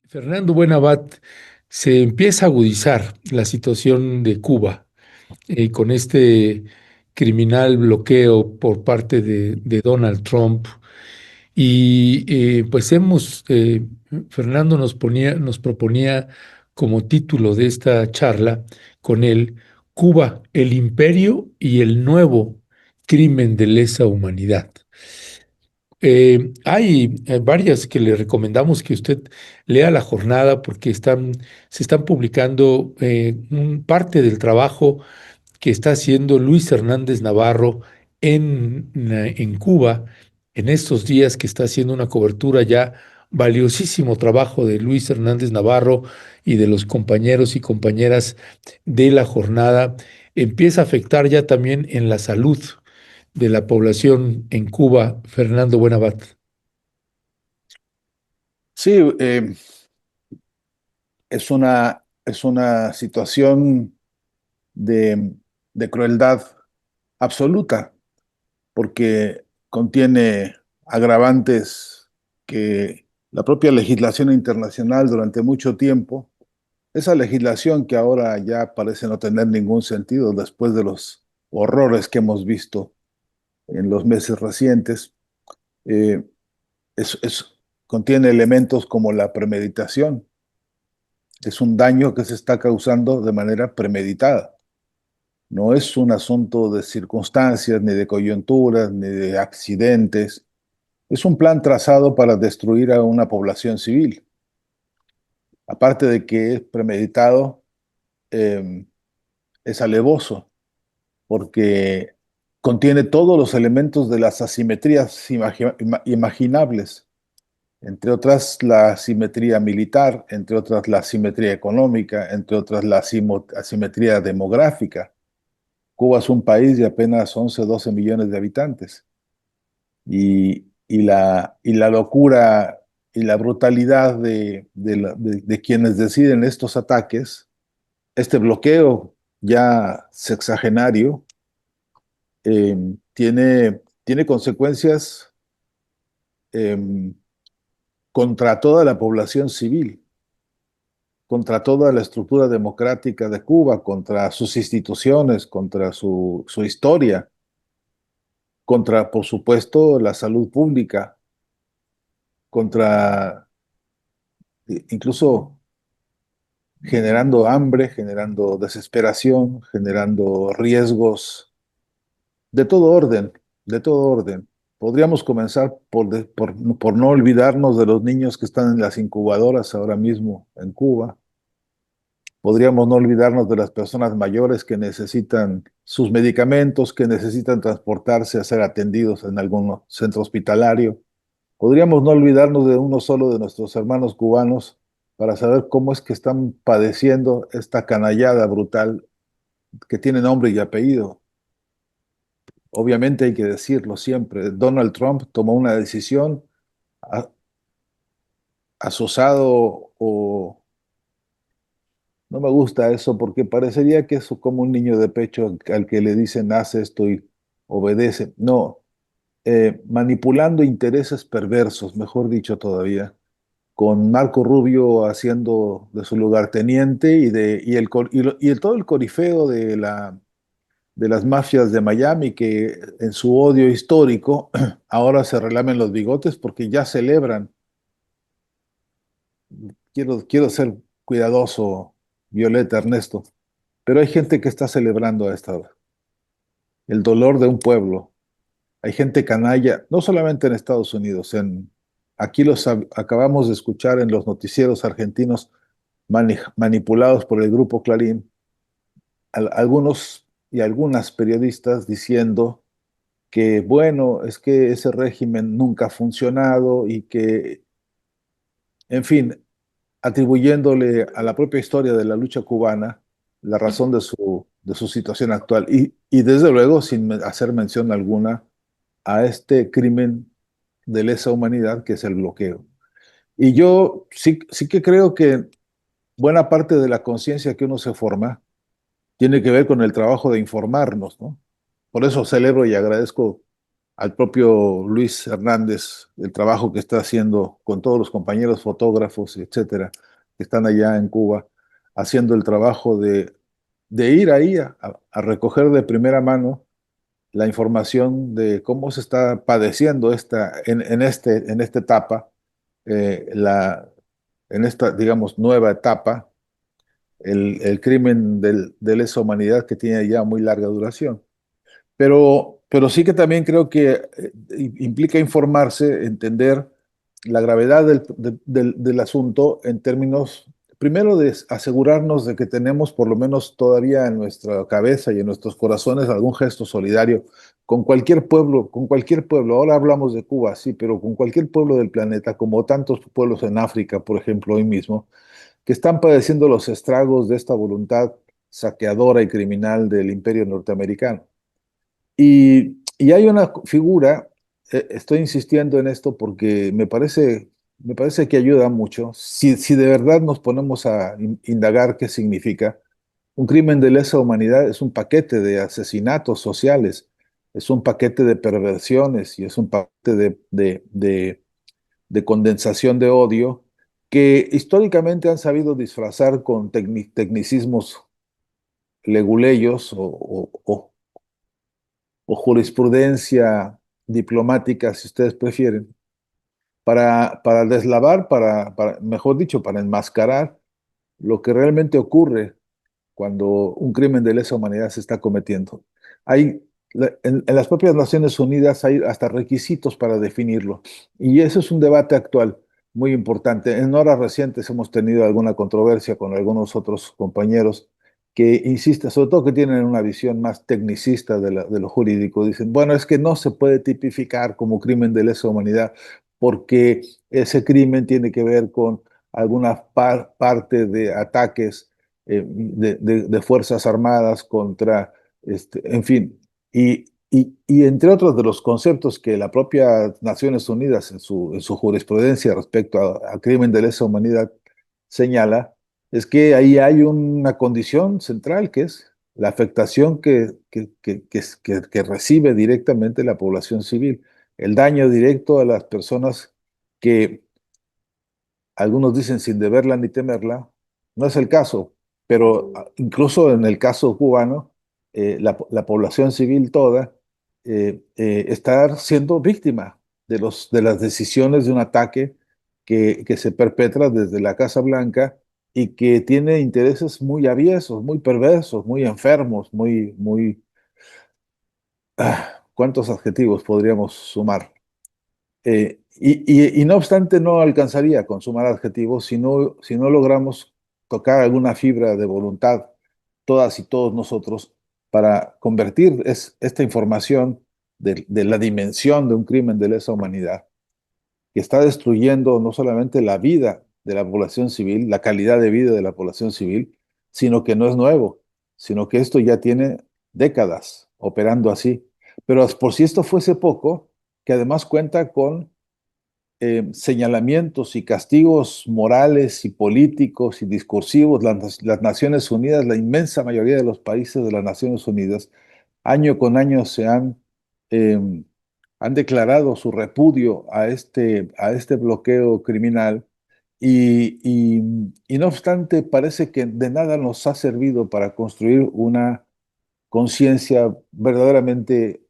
Fernando Buenavat, se empieza a agudizar la situación de Cuba con este criminal bloqueo por parte de Donald Trump. Y pues Fernando nos proponía como título de esta charla con él, Cuba, el imperio y el nuevo crimen de lesa humanidad. Hay varias que le recomendamos que usted lea la jornada porque se están publicando parte del trabajo que está haciendo Luis Hernández Navarro en Cuba en estos días, que está haciendo una cobertura ya valiosísimo trabajo de Luis Hernández Navarro y de los compañeros y compañeras de la jornada. Empieza a afectar ya también en la salud de la población en Cuba, Fernando Buenavat. Sí, es una situación de, de crueldad absoluta, porque contiene agravantes que la propia legislación internacional durante mucho tiempo, esa legislación que ahora ya parece no tener ningún sentido después de los horrores que hemos visto en los meses recientes, eh, es- es- contiene elementos como la premeditación. Es un daño que se está causando de manera premeditada. No es un asunto de circunstancias, ni de coyunturas, ni de accidentes. Es un plan trazado para destruir a una población civil. Aparte de que es premeditado, eh, es alevoso, porque contiene todos los elementos de las asimetrías imaginables, entre otras la asimetría militar, entre otras la asimetría económica, entre otras la asimetría demográfica. Cuba es un país de apenas 11 12 millones de habitantes y la locura y la brutalidad de quienes deciden estos ataques, este bloqueo ya sexagenario, tiene consecuencias eh, contra toda la población civil, contra toda la estructura democrática de Cuba, contra sus instituciones, contra su historia, contra, por supuesto, la salud pública, contra incluso generando hambre, generando desesperación, generando riesgos de todo orden, de todo orden. Podríamos comenzar por no olvidarnos de los niños que están en las incubadoras ahora mismo en Cuba. Podríamos no olvidarnos de las personas mayores que necesitan sus medicamentos, que necesitan transportarse a ser atendidos en algún centro hospitalario. Podríamos no olvidarnos de uno solo de nuestros hermanos cubanos para saber cómo es que están padeciendo esta canallada brutal que tiene nombre y apellido. Obviamente hay que decirlo siempre, Donald Trump tomó una decisión a- asosado o no me gusta eso porque parecería que es como un niño de pecho al que le dicen haz esto y obedece. No, manipulando intereses perversos, mejor dicho todavía, con Marco Rubio haciendo de su lugarteniente y todo el corifeo de las mafias de Miami que en su odio histórico ahora se relamen los bigotes porque ya celebran. Quiero ser cuidadoso, Violeta, Ernesto, pero hay gente que está celebrando a esta hora el dolor de un pueblo. Hay gente canalla, no solamente en Estados Unidos, aquí acabamos de escuchar en los noticieros argentinos manipulados por el grupo Clarín, algunos y algunas periodistas diciendo que, bueno, es que ese régimen nunca ha funcionado y que, en fin, atribuyéndole a la propia historia de la lucha cubana la razón de su situación actual y desde luego sin hacer mención alguna a este crimen de lesa humanidad que es el bloqueo. Y yo sí que creo que buena parte de la conciencia que uno se forma tiene que ver con el trabajo de informarnos, ¿no? Por eso celebro y agradezco al propio Luis Hernández, el trabajo que está haciendo con todos los compañeros fotógrafos, etcétera, que están allá en Cuba, haciendo el trabajo de ir ahí a recoger de primera mano la información de cómo se está padeciendo en esta etapa, en esta, digamos, nueva etapa, el crimen de lesa humanidad que tiene ya muy larga duración. Pero sí que también creo que implica informarse, entender la gravedad del asunto en términos, primero, de asegurarnos de que tenemos por lo menos todavía en nuestra cabeza y en nuestros corazones algún gesto solidario con cualquier pueblo, con cualquier pueblo. Ahora hablamos de Cuba, sí, pero con cualquier pueblo del planeta, como tantos pueblos en África, por ejemplo, hoy mismo, que están padeciendo los estragos de esta voluntad saqueadora y criminal del imperio norteamericano. Y hay una figura, estoy insistiendo en esto porque me parece que ayuda mucho. Si de verdad nos ponemos a indagar qué significa, un crimen de lesa humanidad es un paquete de asesinatos sociales, es un paquete de perversiones y es un paquete de condensación de odio que históricamente han sabido disfrazar con tecnicismos leguleyos o jurisprudencia diplomática, si ustedes prefieren, para deslavar, mejor dicho, para enmascarar lo que realmente ocurre cuando un crimen de lesa humanidad se está cometiendo. Hay, en las propias Naciones Unidas hay hasta requisitos para definirlo. Y eso es un debate actual muy importante. En horas recientes hemos tenido alguna controversia con algunos otros compañeros que insisten, sobre todo que tienen una visión más tecnicista de lo jurídico. Dicen, bueno, es que no se puede tipificar como crimen de lesa humanidad porque ese crimen tiene que ver con alguna parte de ataques de Fuerzas Armadas contra, en fin, y entre otros de los conceptos que la propia Naciones Unidas en su jurisprudencia respecto a crimen de lesa humanidad señala, es que ahí hay una condición central que es la afectación que recibe directamente la población civil, el daño directo a las personas que algunos dicen sin deberla ni temerla, no es el caso, pero incluso en el caso cubano, la población civil toda está siendo víctima de las decisiones de un ataque que se perpetra desde la Casa Blanca y que tiene intereses muy aviesos, muy perversos, muy enfermos, ¿cuántos adjetivos podríamos sumar? Y no obstante, no alcanzaría con sumar adjetivos si no logramos tocar alguna fibra de voluntad, todas y todos nosotros, para convertir esta información de la dimensión de un crimen de lesa humanidad, que está destruyendo no solamente la vida de la población civil, la calidad de vida de la población civil, sino que no es nuevo, sino que esto ya tiene décadas operando así. Pero por si esto fuese poco, que además cuenta con señalamientos y castigos morales y políticos y discursivos, las Naciones Unidas, la inmensa mayoría de los países de las Naciones Unidas, año con año eh, han declarado su repudio a este bloqueo criminal y no obstante parece que de nada nos ha servido para construir una conciencia verdaderamente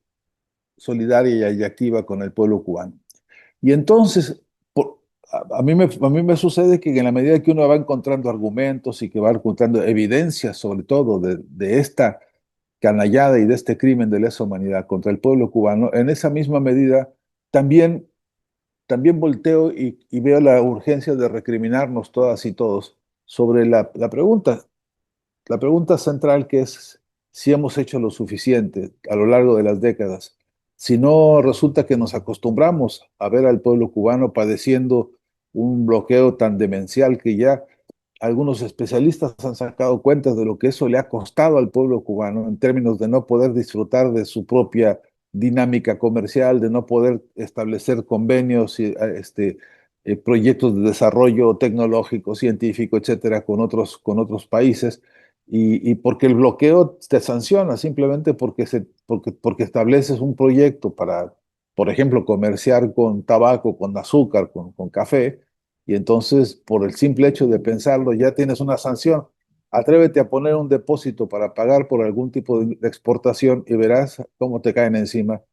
solidaria y activa con el pueblo cubano. Y entonces, a mí me sucede que en la medida que uno va encontrando argumentos y que va encontrando evidencias, sobre todo de esta canallada y de este crimen de lesa humanidad contra el pueblo cubano, en esa misma medida también, también volteo y veo la urgencia de recriminarnos todas y todos sobre la pregunta central que es si hemos hecho lo suficiente a lo largo de las décadas. Si no resulta que nos acostumbramos a ver al pueblo cubano padeciendo un bloqueo tan demencial que ya algunos especialistas han sacado cuentas de lo que eso le ha costado al pueblo cubano en términos de no poder disfrutar de su propia dinámica comercial, de no poder establecer convenios y proyectos de desarrollo tecnológico, científico, etcétera, con otros países. Y porque el bloqueo te sanciona simplemente porque estableces un proyecto por ejemplo, comerciar con tabaco, con azúcar, con café, y entonces por el simple hecho de pensarlo ya tienes una sanción. Atrévete a poner un depósito para pagar por algún tipo de exportación y verás cómo te caen encima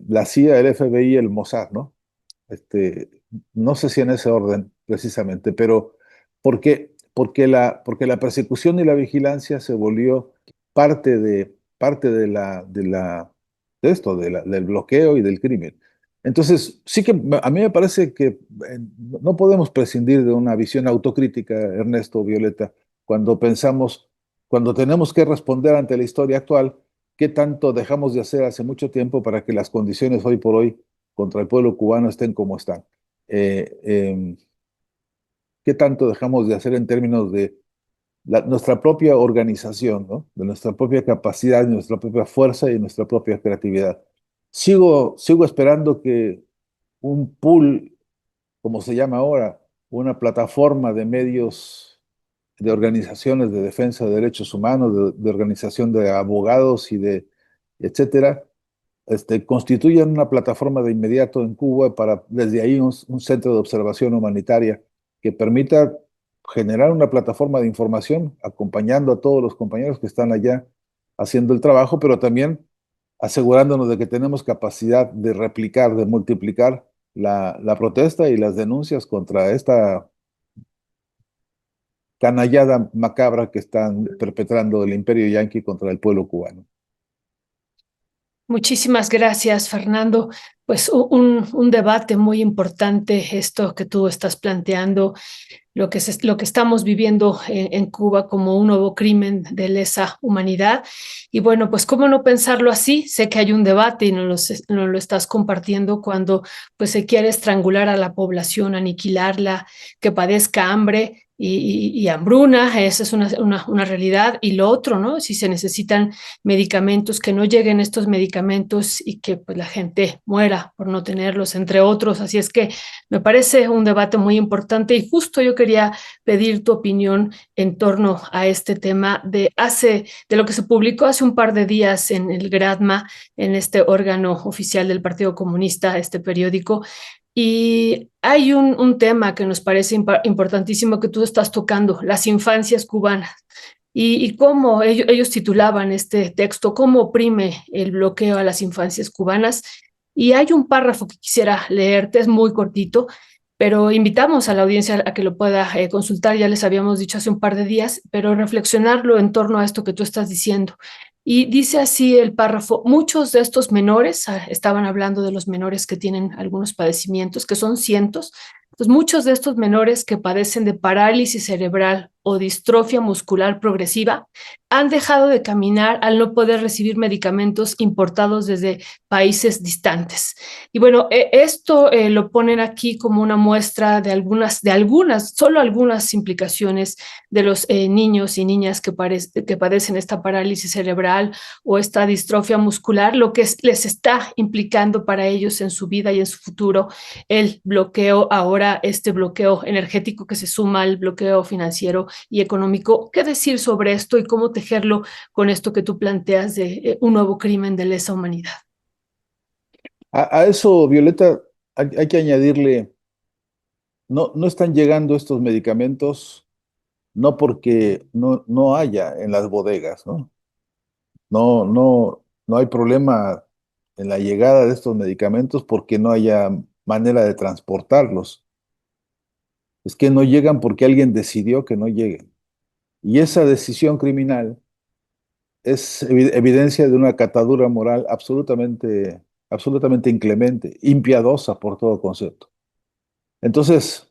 la CIA, el FBI, el Mossad, ¿no? Este, no sé si en ese orden precisamente, pero porque la persecución y la vigilancia se volvió parte de esto, del bloqueo y del crimen. Entonces, sí que a mí me parece que no podemos prescindir de una visión autocrítica, Ernesto, Violeta, cuando pensamos, cuando tenemos que responder ante la historia actual, qué tanto dejamos de hacer hace mucho tiempo para que las condiciones hoy por hoy contra el pueblo cubano estén como están. Eh, eh, ¿Qué tanto dejamos de hacer en términos de nuestra propia organización, ¿no? De nuestra propia capacidad, de nuestra propia fuerza y nuestra propia creatividad? Sigo esperando que un pool, como se llama ahora, una plataforma de medios, de organizaciones de defensa de derechos humanos, de organización de abogados y de etcétera, constituyan una plataforma de inmediato en Cuba para desde ahí un centro de observación humanitaria que permita generar una plataforma de información acompañando a todos los compañeros que están allá haciendo el trabajo, pero también asegurándonos de que tenemos capacidad de replicar, de multiplicar la protesta y las denuncias contra esta canallada macabra que están perpetrando el imperio yanqui contra el pueblo cubano. Muchísimas gracias, Fernando. Pues un debate muy importante, esto que tú estás planteando, lo que estamos viviendo en Cuba como un nuevo crimen de lesa humanidad. Y bueno, pues cómo no pensarlo así. Sé que hay un debate y nos lo estás compartiendo cuando pues se quiere estrangular a la población, aniquilarla, que padezca hambre y hambruna. Esa es una realidad. Y lo otro, ¿no? Si se necesitan medicamentos, que no lleguen estos medicamentos y que pues la gente muera por no tenerlos, entre otros. Así es que me parece un debate muy importante y justo yo quería pedir tu opinión en torno a este tema de lo que se publicó hace un par de días en el Gradma, en este órgano oficial del Partido Comunista, este periódico. Y hay un tema que nos parece importantísimo que tú estás tocando, las infancias cubanas. Y cómo ellos titulaban este texto, cómo oprime el bloqueo a las infancias cubanas. Y hay un párrafo que quisiera leerte, es muy cortito, pero invitamos a la audiencia a que lo pueda consultar, ya les habíamos dicho hace un par de días, pero reflexionarlo en torno a esto que tú estás diciendo. Y dice así el párrafo: muchos de estos menores, estaban hablando de los menores que tienen algunos padecimientos, que son cientos, pues muchos de estos menores que padecen de parálisis cerebral o distrofia muscular progresiva han dejado de caminar al no poder recibir medicamentos importados desde países distantes. Y bueno, esto lo ponen aquí como una muestra solo algunas implicaciones de los niños y niñas que padecen esta parálisis cerebral o esta distrofia muscular, lo que les está implicando para ellos en su vida y en su futuro el bloqueo, ahora este bloqueo energético que se suma al bloqueo financiero y económico. ¿Qué decir sobre esto y cómo tejerlo con esto que tú planteas de un nuevo crimen de lesa humanidad? A eso, Violeta, hay que añadirle, no están llegando estos medicamentos no porque no haya en las bodegas, ¿no? No hay problema en la llegada de estos medicamentos porque no haya manera de transportarlos. Es que no llegan porque alguien decidió que no lleguen. Y esa decisión criminal es evidencia de una catadura moral absolutamente inclemente, impiadosa por todo concepto. Entonces,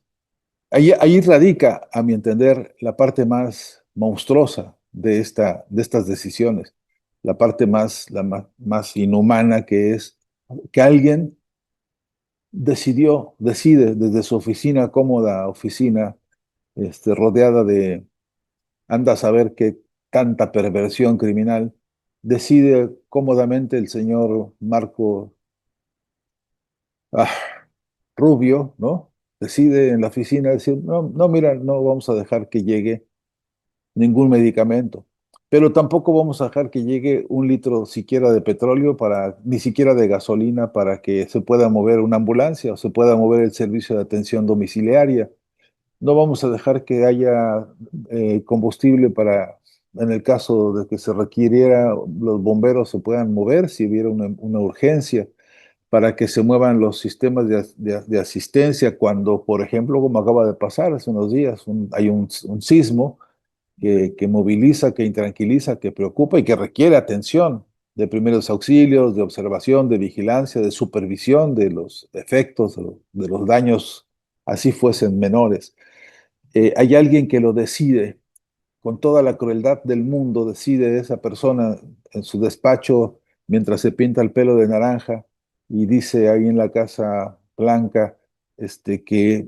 ahí radica, a mi entender, la parte más monstruosa de estas decisiones, la parte más inhumana, que es que alguien decide desde su oficina, cómoda oficina, rodeada de, anda a saber qué tanta perversión criminal, decide cómodamente el señor Marco ah, Rubio, ¿no? Decide en la oficina decir, no, no, mira, no vamos a dejar que llegue ningún medicamento. pero tampoco vamos a dejar que llegue un litro siquiera de petróleo, ni siquiera de gasolina, para que se pueda mover una ambulancia o se pueda mover el servicio de atención domiciliaria. No vamos a dejar que haya combustible en el caso de que se requiriera, los bomberos se puedan mover si hubiera una urgencia, para que se muevan los sistemas de asistencia cuando, por ejemplo, como acaba de pasar hace unos días, hay un sismo que moviliza, que intranquiliza, que preocupa y que requiere atención de primeros auxilios, de observación, de vigilancia, de supervisión de los efectos, de los daños, así fuesen menores. Hay alguien que lo decide con toda la crueldad del mundo, decide esa persona en su despacho mientras se pinta el pelo de naranja y dice ahí en la Casa Blanca que,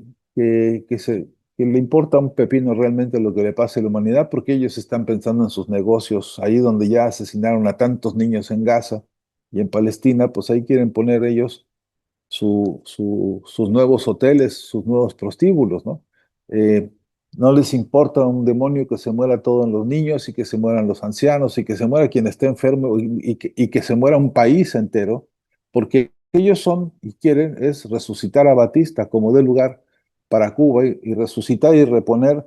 que le importa un pepino realmente lo que le pase a la humanidad, porque ellos están pensando en sus negocios, ahí donde ya asesinaron a tantos niños en Gaza y en Palestina, pues ahí quieren poner ellos sus nuevos hoteles, sus nuevos prostíbulos, ¿no? Eh, no les importa un demonio que se muera todos los niños y que se mueran los ancianos y que se muera quien esté enfermo y que se muera un país entero, porque ellos son y quieren es resucitar a Batista como de lugar para Cuba y resucitar y reponer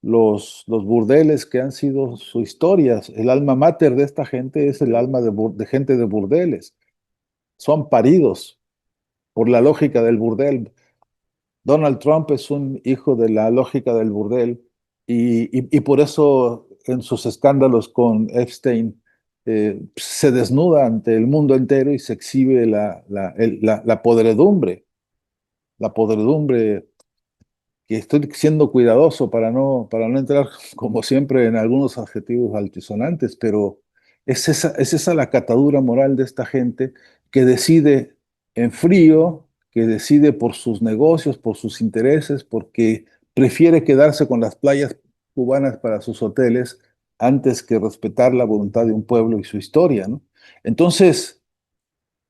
los burdeles que han sido su historia. El alma mater de esta gente es el alma de gente de burdeles. Son paridos por la lógica del burdel. Donald Trump es un hijo de la lógica del burdel y por eso en sus escándalos con Epstein se desnuda ante el mundo entero y se exhibe la podredumbre, que estoy siendo cuidadoso para no entrar, como siempre, en algunos adjetivos altisonantes, pero es esa la catadura moral de esta gente que decide en frío, que decide por sus negocios, por sus intereses, porque prefiere quedarse con las playas cubanas para sus hoteles antes que respetar la voluntad de un pueblo y su historia, ¿no? Entonces,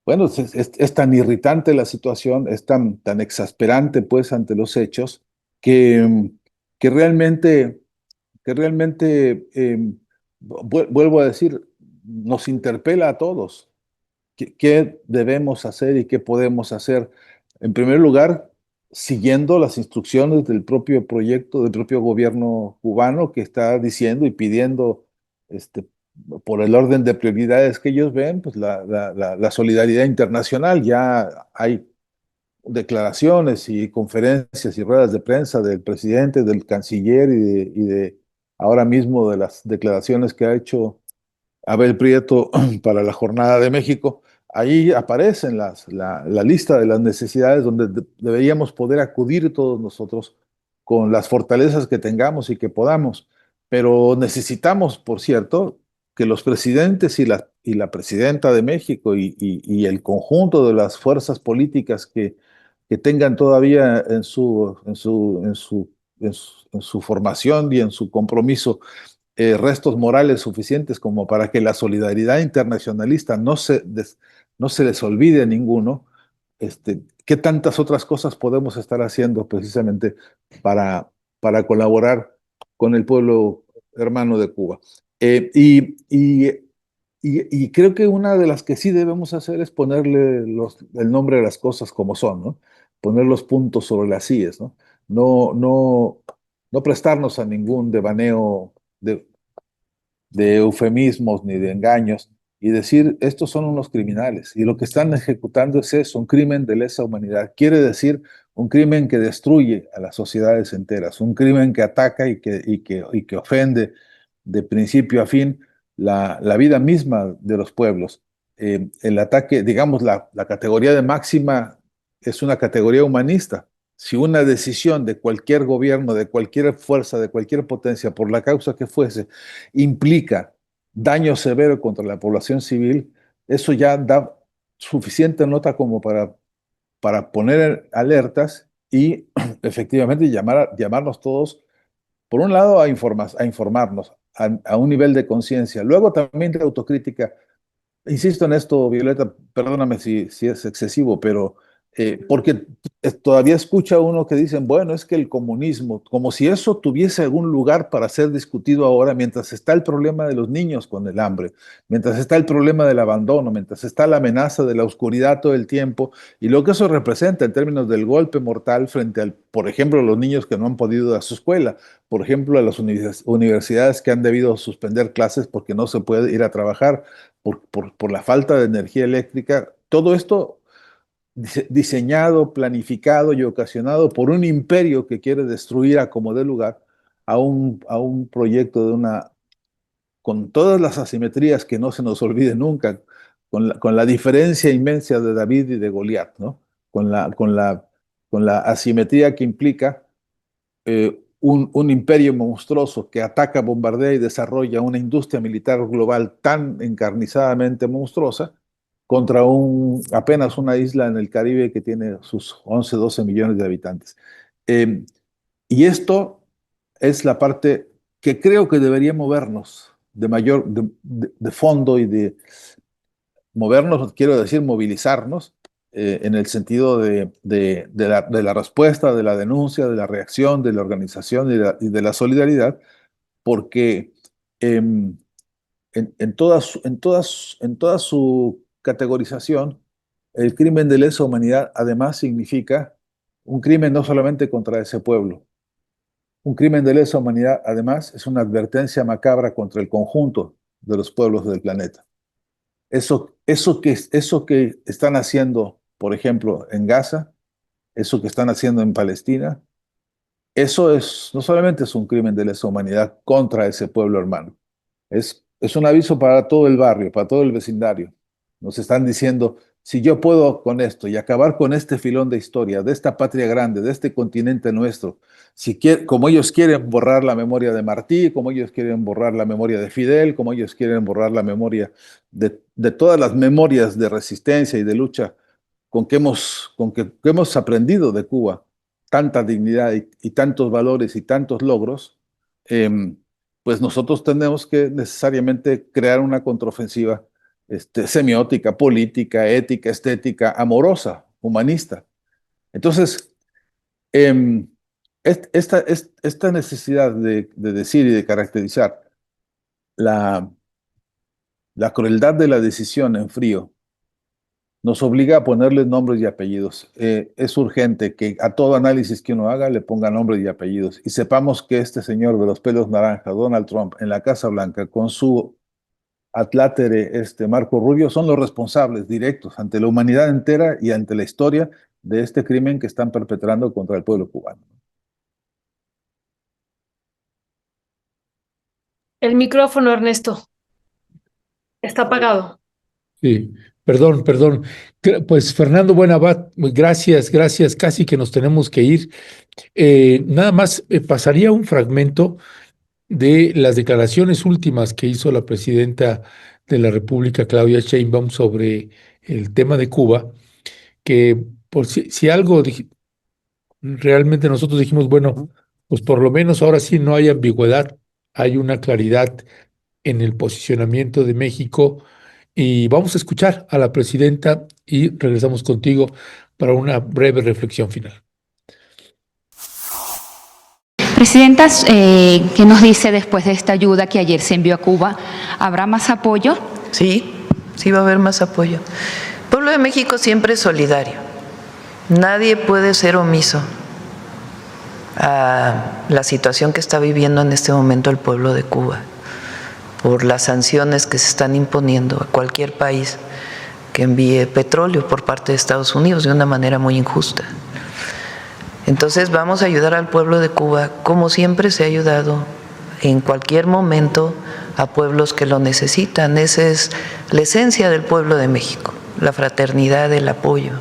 bueno, es tan irritante la situación, es tan exasperante, pues, ante los hechos, que, que realmente, que realmente vuelvo a decir, nos interpela a todos. ¿Qué debemos hacer y qué podemos hacer? En primer lugar, siguiendo las instrucciones del propio proyecto, del propio gobierno cubano, que está diciendo y pidiendo este, por el orden de prioridades que ellos ven, pues la solidaridad internacional. Ya hay declaraciones y conferencias y ruedas de prensa del presidente, del canciller y de ahora mismo de las declaraciones que ha hecho Abel Prieto para la Jornada de México. Ahí aparecen la lista de las necesidades donde deberíamos poder acudir todos nosotros con las fortalezas que tengamos y que podamos. Pero necesitamos, por cierto, que los presidentes y la presidenta de México y el conjunto de las fuerzas políticas que tengan todavía en su formación y en su compromiso restos morales suficientes como para que la solidaridad internacionalista no se les olvide a ninguno. ¿Qué tantas otras cosas podemos estar haciendo precisamente para, para colaborar con el pueblo hermano de Cuba? Y creo que una de las que sí debemos hacer es ponerle el nombre de las cosas como son, ¿no? Poner los puntos sobre las íes, ¿no? No, no, no prestarnos a ningún devaneo de eufemismos ni de engaños y decir, estos son unos criminales y lo que están ejecutando es eso, un crimen de lesa humanidad. Quiere decir un crimen que destruye a las sociedades enteras, un crimen que ataca y que ofende de principio a fin la vida misma de los pueblos. El ataque, digamos, la categoría de máxima es una categoría humanista. Si una decisión de cualquier gobierno, de cualquier fuerza, de cualquier potencia, por la causa que fuese, implica daño severo contra la población civil, eso ya da suficiente nota como para poner alertas y efectivamente llamarnos todos, por un lado, a informarnos a un nivel de conciencia, luego también de autocrítica. Insisto en esto, Violeta, perdóname si es excesivo, pero Porque todavía escucha uno que dicen, bueno, es que el comunismo, como si eso tuviese algún lugar para ser discutido ahora, mientras está el problema de los niños con el hambre, mientras está el problema del abandono, mientras está la amenaza de la oscuridad todo el tiempo, y lo que eso representa en términos del golpe mortal frente al, por ejemplo, los niños que no han podido ir a su escuela, por ejemplo, a las universidades que han debido suspender clases porque no se puede ir a trabajar por la falta de energía eléctrica. Todo esto diseñado, planificado y ocasionado por un imperio que quiere destruir a como dé lugar a un proyecto de una, con todas las asimetrías que no se nos olvide nunca, con la diferencia inmensa de David y de Goliat, ¿no? Con la asimetría que implica un imperio monstruoso que ataca, bombardea y desarrolla una industria militar global tan encarnizadamente monstruosa contra apenas una isla en el Caribe que tiene sus 11, 12 millones de habitantes. Eh, y esto es la parte que creo que debería movernos de fondo y de movernos, quiero decir, movilizarnos en el sentido de la respuesta, de la denuncia, de la reacción, de la organización y de la solidaridad, porque em, en toda su categorización, el crimen de lesa humanidad además significa un crimen no solamente contra ese pueblo, un crimen de lesa humanidad además es una advertencia macabra contra el conjunto de los pueblos del planeta. Eso que están haciendo, por ejemplo, en Gaza, eso que están haciendo en Palestina, eso no solamente es un crimen de lesa humanidad contra ese pueblo hermano, es un aviso para todo el barrio, para todo el vecindario. Nos están diciendo, si yo puedo con esto y acabar con este filón de historia, de esta patria grande, de este continente nuestro, como ellos quieren borrar la memoria de Martí, como ellos quieren borrar la memoria de Fidel, como ellos quieren borrar la memoria de todas las memorias de resistencia y de lucha que hemos aprendido de Cuba, tanta dignidad y tantos valores y tantos logros, pues nosotros tenemos que necesariamente crear una contraofensiva semiótica, política, ética, estética, amorosa, humanista. Entonces, eh, esta necesidad de decir y de caracterizar la, la crueldad de la decisión en frío nos obliga a ponerle nombres y apellidos. Es urgente que a todo análisis que uno haga le ponga nombres y apellidos y sepamos que este señor de los pelos naranja, Donald Trump, en la Casa Blanca, con su atlátere Marco Rubio, son los responsables directos ante la humanidad entera y ante la historia de este crimen que están perpetrando contra el pueblo cubano. El micrófono, Ernesto, está apagado. Sí, perdón. Pues Fernando Buenabad, gracias, gracias. Casi que nos tenemos que ir. Nada más pasaría un fragmento de las declaraciones últimas que hizo la presidenta de la República, Claudia Sheinbaum, sobre el tema de Cuba, que por si algo realmente nosotros dijimos, bueno, pues por lo menos ahora sí no hay ambigüedad, hay una claridad en el posicionamiento de México y vamos a escuchar a la presidenta y regresamos contigo para una breve reflexión final. Presidenta, ¿qué nos dice después de esta ayuda que ayer se envió a Cuba? ¿Habrá más apoyo? Sí, sí va a haber más apoyo. El pueblo de México siempre es solidario. Nadie puede ser omiso a la situación que está viviendo en este momento el pueblo de Cuba por las sanciones que se están imponiendo a cualquier país que envíe petróleo por parte de Estados Unidos de una manera muy injusta. Entonces vamos a ayudar al pueblo de Cuba como siempre se ha ayudado en cualquier momento a pueblos que lo necesitan. Esa es la esencia del pueblo de México, la fraternidad, el apoyo.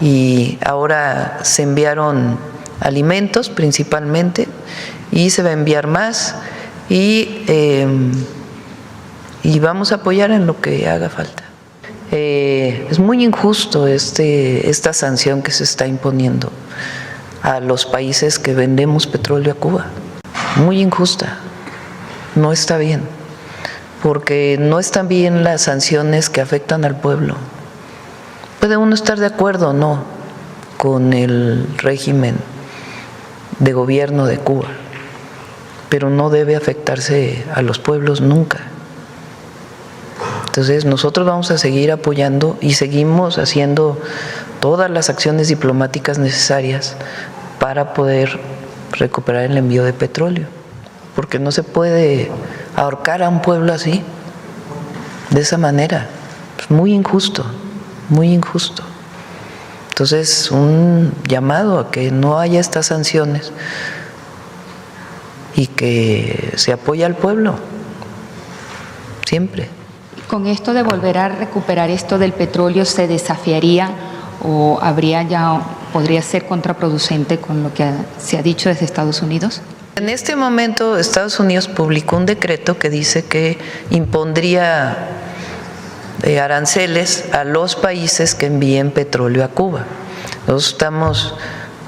Y ahora se enviaron alimentos principalmente y se va a enviar más y vamos a apoyar en lo que haga falta. Es muy injusto esta sanción que se está imponiendo a los países que vendemos petróleo a Cuba. Muy injusta, no está bien, porque no están bien las sanciones que afectan al pueblo. Puede uno estar de acuerdo o no, con el régimen de gobierno de Cuba, pero no debe afectarse a los pueblos nunca. Entonces nosotros vamos a seguir apoyando y seguimos haciendo todas las acciones diplomáticas necesarias para poder recuperar el envío de petróleo, porque no se puede ahorcar a un pueblo así, de esa manera. Es muy injusto, muy injusto. Entonces, un llamado a que no haya estas sanciones y que se apoye al pueblo, siempre. Con esto de volver a recuperar esto del petróleo, ¿se desafiaría o podría ser contraproducente con lo que se ha dicho desde Estados Unidos? En este momento, Estados Unidos publicó un decreto que dice que impondría aranceles a los países que envíen petróleo a Cuba. Nosotros estamos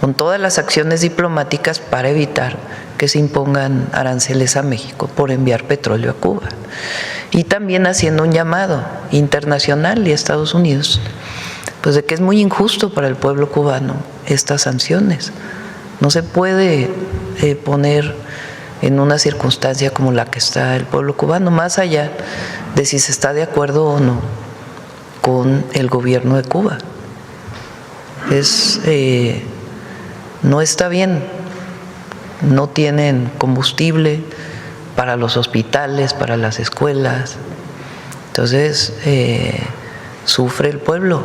con todas las acciones diplomáticas para evitar que se impongan aranceles a México por enviar petróleo a Cuba. Y también haciendo un llamado internacional y a Estados Unidos, pues de que es muy injusto para el pueblo cubano estas sanciones. No se puede poner en una circunstancia como la que está el pueblo cubano, más allá de si se está de acuerdo o no con el gobierno de Cuba. No está bien, no tienen combustible para los hospitales, para las escuelas, entonces sufre el pueblo.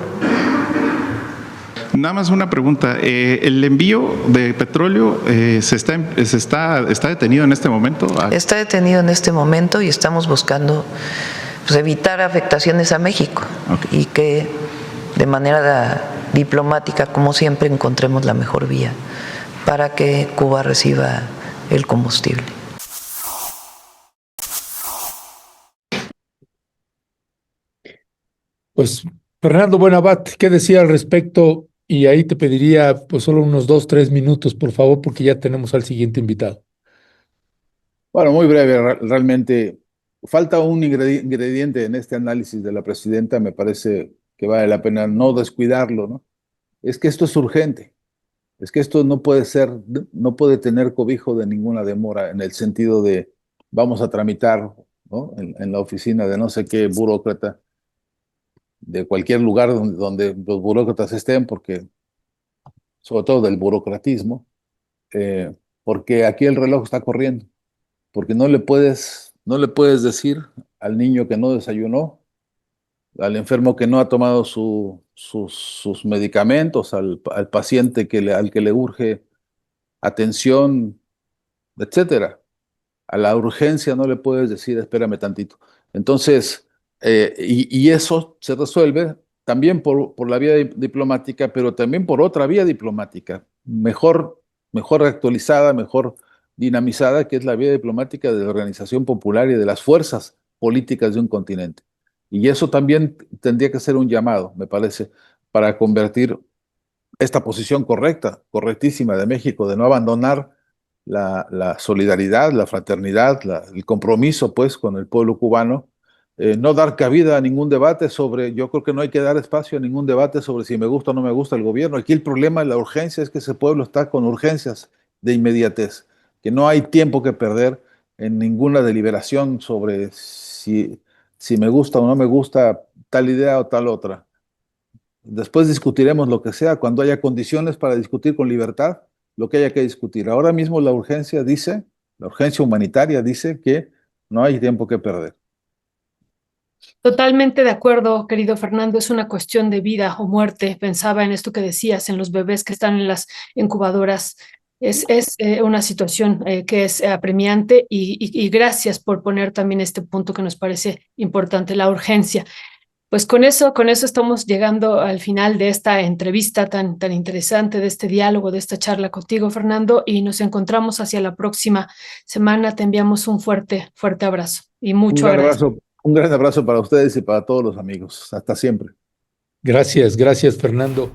Nada más una pregunta, ¿el envío de petróleo está detenido en este momento? Está detenido en este momento y estamos buscando pues, evitar afectaciones a México. Okay. Y que de manera diplomática, como siempre, encontremos la mejor vía para que Cuba reciba el combustible. Pues Fernando Buenabat, ¿qué decía al respecto? Y ahí te pediría pues solo unos 2, 3 minutos, por favor, porque ya tenemos al siguiente invitado. Bueno, muy breve, realmente falta un ingrediente en este análisis de la presidenta, me parece que vale la pena no descuidarlo, ¿no? Es que esto es urgente, es que esto no puede tener cobijo de ninguna demora en el sentido de vamos a tramitar, ¿no? En la oficina de no sé qué burócrata, de cualquier lugar donde los burócratas estén, porque sobre todo del burocratismo, porque aquí el reloj está corriendo, porque no le puedes decir al niño que no desayunó, al enfermo que no ha tomado sus medicamentos, al paciente al que le urge atención, etcétera. A la urgencia no le puedes decir, espérame tantito. Entonces, y eso se resuelve también por la vía diplomática, pero también por otra vía diplomática, mejor actualizada, mejor dinamizada, que es la vía diplomática de la Organización Popular y de las fuerzas políticas de un continente. Y eso también tendría que ser un llamado, me parece, para convertir esta posición correctísima de México, de no abandonar la solidaridad, la fraternidad, el compromiso pues con el pueblo cubano, no dar cabida a ningún debate yo creo que no hay que dar espacio a ningún debate sobre si me gusta o no me gusta el gobierno. Aquí el problema, la urgencia es que ese pueblo está con urgencias de inmediatez, que no hay tiempo que perder en ninguna deliberación sobre si me gusta o no me gusta tal idea o tal otra. Después discutiremos lo que sea, cuando haya condiciones para discutir con libertad, lo que haya que discutir. Ahora mismo la urgencia humanitaria dice que no hay tiempo que perder. Totalmente de acuerdo, querido Fernando, es una cuestión de vida o muerte. Pensaba en esto que decías, en los bebés que están en las incubadoras. Es una situación que es apremiante y gracias por poner también este punto que nos parece importante, la urgencia. Pues con eso estamos llegando al final de esta entrevista tan interesante, de este diálogo, de esta charla contigo, Fernando, y nos encontramos hacia la próxima semana. Te enviamos un fuerte abrazo y mucho agradecimiento. Un gran abrazo para ustedes y para todos los amigos. Hasta siempre. Gracias, Fernando.